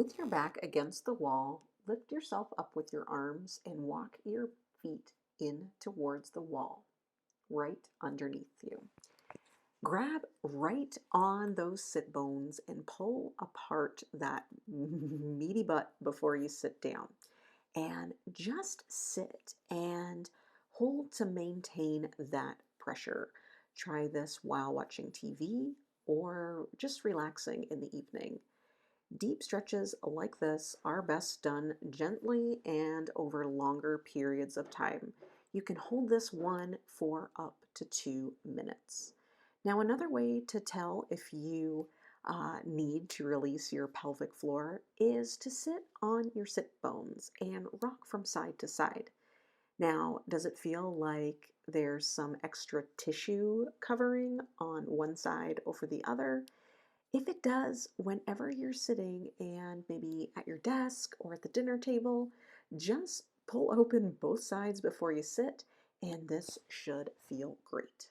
With your back against the wall, lift yourself up with your arms and walk your feet in towards the wall, right underneath you. Grab right on those sit bones and pull apart that meaty butt before you sit down. And just sit and hold to maintain that pressure. Try this while watching TV or just relaxing in the evening. Deep stretches like this are best done gently and over longer periods of time. You can hold this one for up to 2 minutes. Now, another way to tell if you need to release your pelvic floor is to sit on your sit bones and rock from side to side. Now, does it feel like there's some extra tissue covering on one side over the other? If it does, whenever you're sitting and maybe at your desk or at the dinner table, just pull open both sides before you sit, and this should feel great.